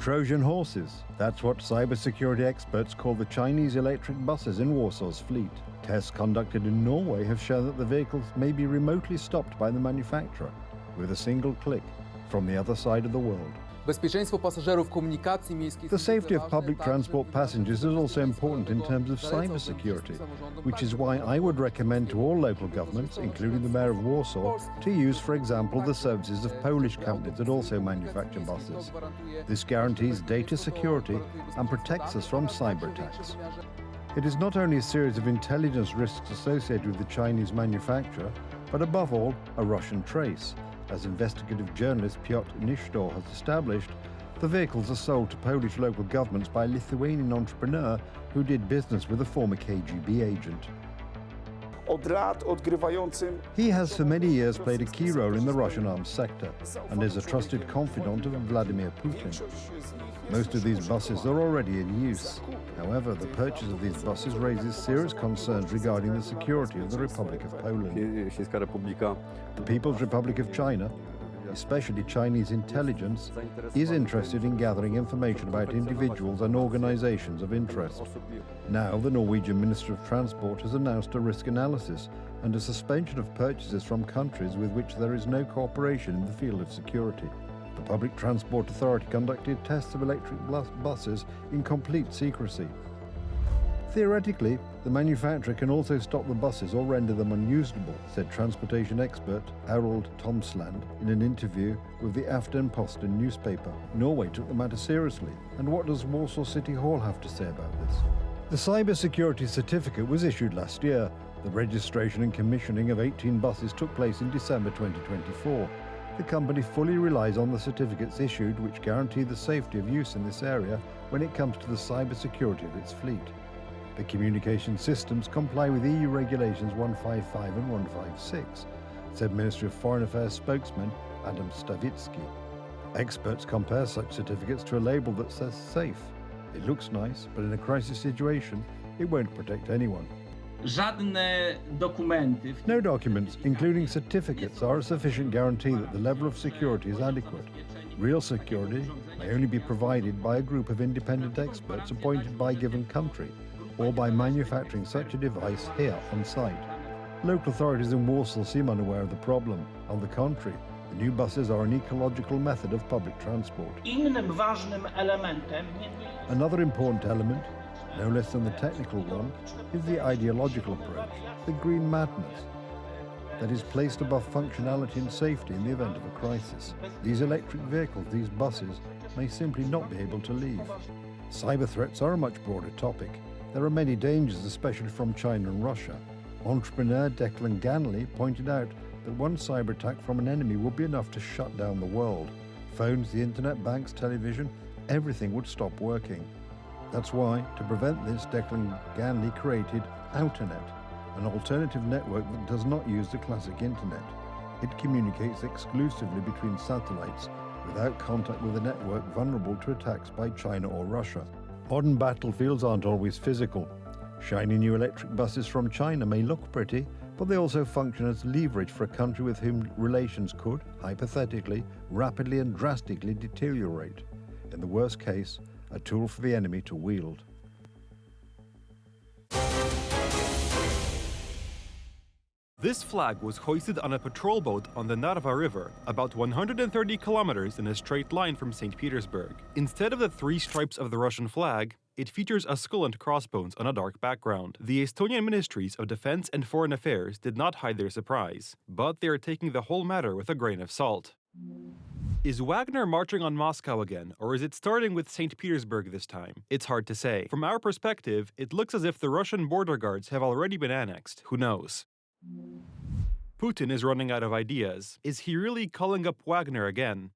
Trojan horses. That's what cybersecurity experts call the Chinese electric buses in Warsaw's fleet. Tests conducted in Norway have shown that the vehicles may be remotely stopped by the manufacturer with a single click from the other side of the world. The safety of public transport passengers is also important in terms of cybersecurity, which is why I would recommend to all local governments, including the Mayor of Warsaw, to use, for example, the services of Polish companies that also manufacture buses. This guarantees data security and protects us from cyber attacks. It is not only a series of intelligence risks associated with the Chinese manufacturer, but above all, a Russian trace. As investigative journalist Piotr Nistor has established, the vehicles are sold to Polish local governments by a Lithuanian entrepreneur who did business with a former KGB agent. He has for many years played a key role in the Russian arms sector and is a trusted confidant of Vladimir Putin. Most of these buses are already in use. However, the purchase of these buses raises serious concerns regarding the security of the Republic of Poland. The People's Republic of China, especially Chinese intelligence, is interested in gathering information about individuals and organizations of interest. Now, the Norwegian Minister of Transport has announced a risk analysis and a suspension of purchases from countries with which there is no cooperation in the field of security. The Public Transport Authority conducted tests of electric buses in complete secrecy. Theoretically, the manufacturer can also stop the buses or render them unusable, said transportation expert Harold Tomsland in an interview with the Aftenposten newspaper. Norway took the matter seriously, and what does Warsaw City Hall have to say about this? The cybersecurity certificate was issued last year. The registration and commissioning of 18 buses took place in December 2024. The company fully relies on the certificates issued, which guarantee the safety of use in this area when it comes to the cybersecurity of its fleet. The communication systems comply with EU regulations 155 and 156, said Ministry of Foreign Affairs spokesman Adam Stavitsky. Experts compare such certificates to a label that says safe. It looks nice, but in a crisis situation, it won't protect anyone. No documents, including certificates, are a sufficient guarantee that the level of security is adequate. Real security may only be provided by a group of independent experts appointed by a given country, or by manufacturing such a device here on site. Local authorities in Warsaw seem unaware of the problem. On the contrary, the new buses are an ecological method of public transport. Another important element, no less than the technical one, is the ideological approach, the green madness, that is placed above functionality and safety in the event of a crisis. These electric vehicles, these buses, may simply not be able to leave. Cyber threats are a much broader topic. There are many dangers, especially from China and Russia. Entrepreneur Declan Ganley pointed out that one cyber attack from an enemy would be enough to shut down the world. Phones, the internet, banks, television, everything would stop working. That's why, to prevent this, Declan Ganley created Outernet, an alternative network that does not use the classic internet. It communicates exclusively between satellites, without contact with a network vulnerable to attacks by China or Russia. Modern battlefields aren't always physical. Shiny new electric buses from China may look pretty, but they also function as leverage for a country with whom relations could, hypothetically, rapidly and drastically deteriorate. In the worst case, a tool for the enemy to wield. This flag was hoisted on a patrol boat on the Narva River, about 130 kilometers in a straight line from St. Petersburg. Instead of the three stripes of the Russian flag, it features a skull and crossbones on a dark background. The Estonian ministries of Defense and Foreign Affairs did not hide their surprise, but they are taking the whole matter with a grain of salt. Is Wagner marching on Moscow again, or is it starting with St. Petersburg this time? It's hard to say. From our perspective, it looks as if the Russian border guards have already been annexed. Who knows? Putin is running out of ideas. Is he really calling up Wagner again?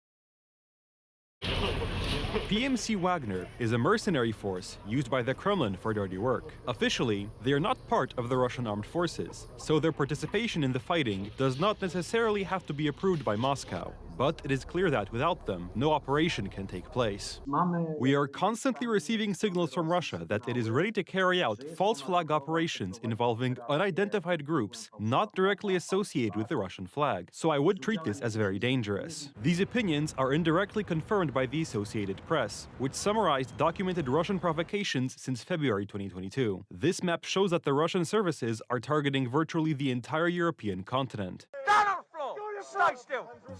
PMC Wagner is a mercenary force used by the Kremlin for dirty work. Officially, they are not part of the Russian armed forces, so their participation in the fighting does not necessarily have to be approved by Moscow. But it is clear that without them, no operation can take place. We are constantly receiving signals from Russia that it is ready to carry out false flag operations involving unidentified groups not directly associated with the Russian flag. So I would treat this as very dangerous. These opinions are indirectly confirmed by the Associated Press, which summarized documented Russian provocations since February 2022. This map shows that the Russian services are targeting virtually the entire European continent.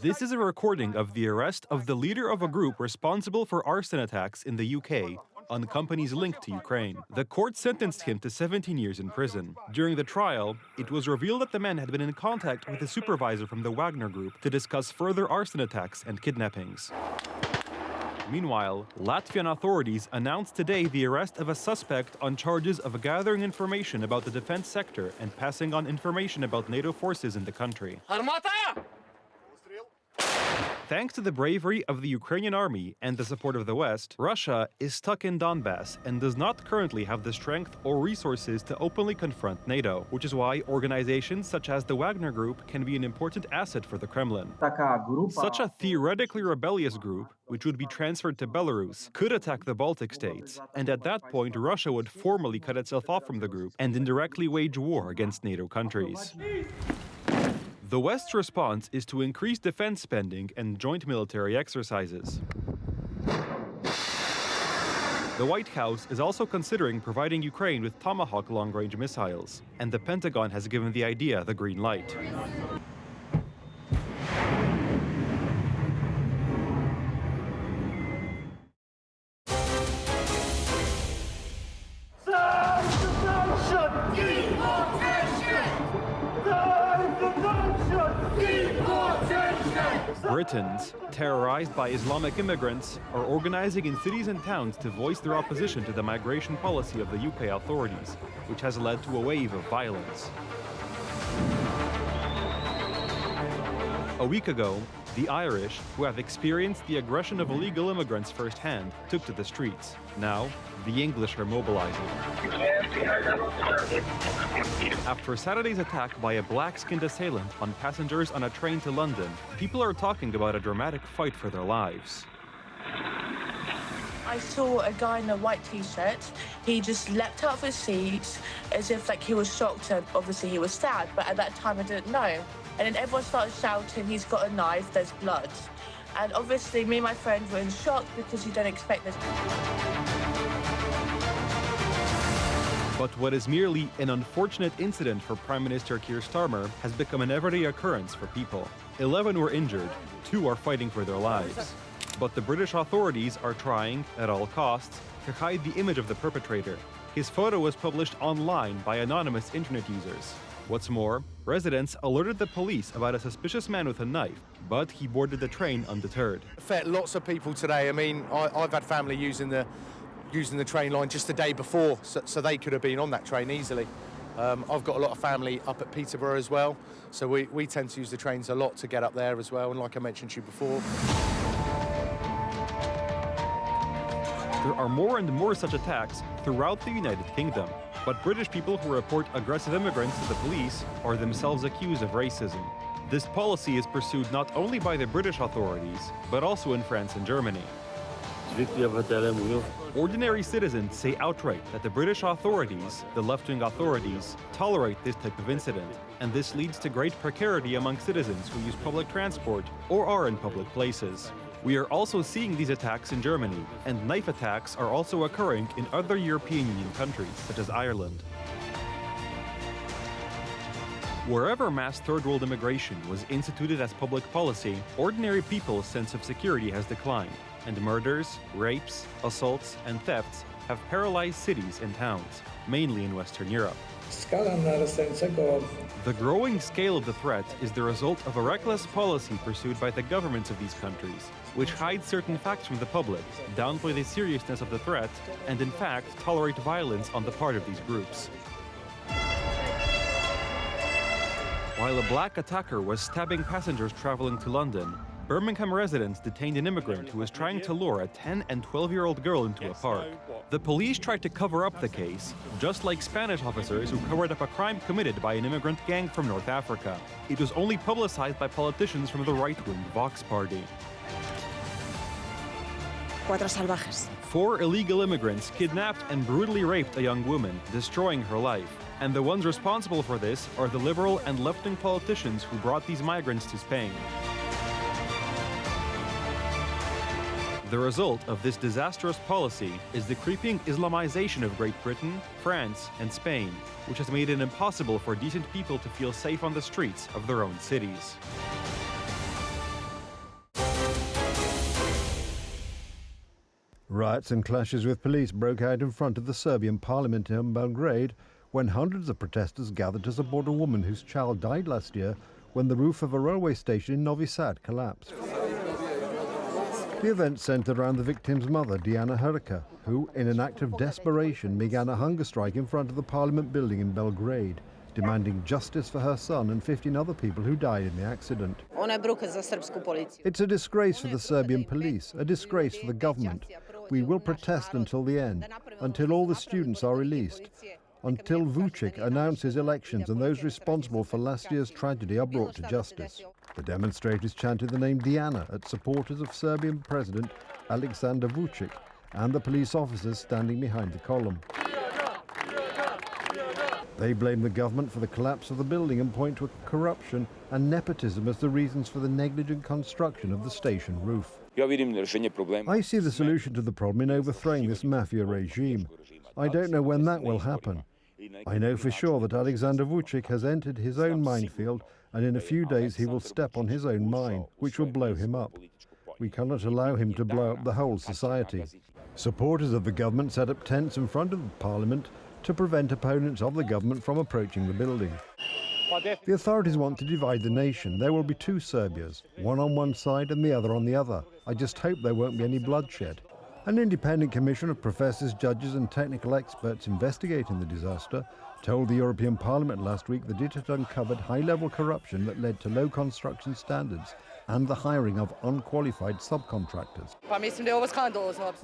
This is a recording of the arrest of the leader of a group responsible for arson attacks in the UK on companies linked to Ukraine. The court sentenced him to 17 years in prison. During the trial, it was revealed that the man had been in contact with a supervisor from the Wagner Group to discuss further arson attacks and kidnappings. Meanwhile, Latvian authorities announced today the arrest of a suspect on charges of gathering information about the defense sector and passing on information about NATO forces in the country. Thanks to the bravery of the Ukrainian army and the support of the West, Russia is stuck in Donbass and does not currently have the strength or resources to openly confront NATO, which is why organizations such as the Wagner Group can be an important asset for the Kremlin. Such a theoretically rebellious group, which would be transferred to Belarus, could attack the Baltic states, and at that point Russia would formally cut itself off from the group and indirectly wage war against NATO countries. The West's response is to increase defense spending and joint military exercises. The White House is also considering providing Ukraine with Tomahawk long-range missiles, and the Pentagon has given the idea the green light. Britons, terrorized by Islamic immigrants, are organizing in cities and towns to voice their opposition to the migration policy of the UK authorities, which has led to a wave of violence. A week ago, the Irish, who have experienced the aggression of illegal immigrants firsthand, took to the streets. Now, the English are mobilizing. After Saturday's attack by a black-skinned assailant on passengers on a train to London, people are talking about a dramatic fight for their lives. I saw a guy in a white t-shirt. He just leapt out of his seat as if he was shocked, and obviously he was stabbed, but at that time I didn't know. And then everyone started shouting, "He's got a knife, there's blood." And obviously me and my friend were in shock because you don't expect this. But what is merely an unfortunate incident for Prime Minister Keir Starmer has become an everyday occurrence for people. 11 were injured, 2 are fighting for their lives. But the British authorities are trying, at all costs, to hide the image of the perpetrator. His photo was published online by anonymous internet users. What's more, residents alerted the police about a suspicious man with a knife, but he boarded the train undeterred. Lots of people today. I mean, I've had family using the train line just the day before, so they could have been on that train easily. I've got a lot of family up at Peterborough as well, so we tend to use the trains a lot to get up there as well, and like I mentioned to you before. There are more and more such attacks throughout the United Kingdom, but British people who report aggressive immigrants to the police are themselves accused of racism. This policy is pursued not only by the British authorities, but also in France and Germany. Ordinary citizens say outright that the British authorities, the left-wing authorities, tolerate this type of incident, and this leads to great precarity among citizens who use public transport or are in public places. We are also seeing these attacks in Germany, and knife attacks are also occurring in other European Union countries, such as Ireland. Wherever mass third world immigration was instituted as public policy, ordinary people's sense of security has declined, and murders, rapes, assaults, and thefts have paralyzed cities and towns, mainly in Western Europe. The growing scale of the threat is the result of a reckless policy pursued by the governments of these countries, which hide certain facts from the public, downplay the seriousness of the threat, and in fact tolerate violence on the part of these groups. While a black attacker was stabbing passengers traveling to London, Birmingham residents detained an immigrant who was trying to lure a 10 and 12-year-old girl into a park. The police tried to cover up the case, just like Spanish officers who covered up a crime committed by an immigrant gang from North Africa. It was only publicized by politicians from the right-wing Vox party. 4 salvajes. 4 illegal immigrants kidnapped and brutally raped a young woman, destroying her life. And the ones responsible for this are the liberal and left-wing politicians who brought these migrants to Spain. The result of this disastrous policy is the creeping Islamization of Great Britain, France, and Spain, which has made it impossible for decent people to feel safe on the streets of their own cities. Riots and clashes with police broke out in front of the Serbian parliament in Belgrade when hundreds of protesters gathered to support a woman whose child died last year when the roof of a railway station in Novi Sad collapsed. The event centered around the victim's mother, Diana Hurka, who, in an act of desperation, began a hunger strike in front of the parliament building in Belgrade, demanding justice for her son and 15 other people who died in the accident. It's a disgrace for the Serbian police, a disgrace for the government. We will protest until the end, until all the students are released, until Vučić announces elections and those responsible for last year's tragedy are brought to justice. The demonstrators chanted the name Diana at supporters of Serbian President Aleksandar Vučić and the police officers standing behind the column. They blame the government for the collapse of the building and point to corruption and nepotism as the reasons for the negligent construction of the station roof. I see the solution to the problem in overthrowing this mafia regime. I don't know when that will happen. I know for sure that Aleksandar Vučić has entered his own minefield, and in a few days he will step on his own mine, which will blow him up. We cannot allow him to blow up the whole society. Supporters of the government set up tents in front of the parliament to prevent opponents of the government from approaching the building. The authorities want to divide the nation. There will be 2 Serbias, one on one side and the other on the other. I just hope there won't be any bloodshed. An independent commission of professors, judges and technical experts investigating the disaster told the European Parliament last week that it had uncovered high-level corruption that led to low construction standards and the hiring of unqualified subcontractors.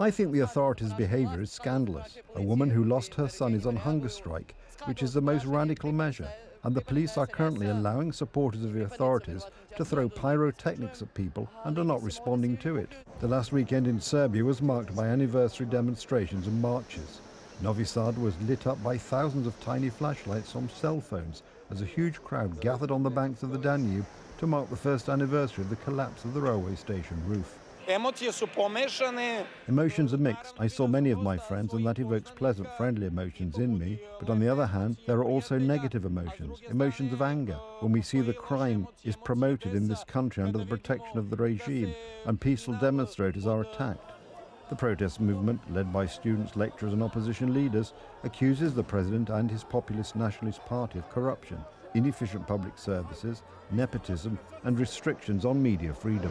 I think the authorities' behaviour is scandalous. A woman who lost her son is on hunger strike, which is the most radical measure, and the police are currently allowing supporters of the authorities to throw pyrotechnics at people and are not responding to it. The last weekend in Serbia was marked by anniversary demonstrations and marches. Novi Sad was lit up by thousands of tiny flashlights on cell phones as a huge crowd gathered on the banks of the Danube to mark the first anniversary of the collapse of the railway station roof. Emotions are mixed. I saw many of my friends and that evokes pleasant, friendly emotions in me. But on the other hand, there are also negative emotions, emotions of anger, when we see the crime is promoted in this country under the protection of the regime and peaceful demonstrators are attacked. The protest movement, led by students, lecturers and opposition leaders, accuses the president and his populist nationalist party of corruption, inefficient public services, nepotism and restrictions on media freedom.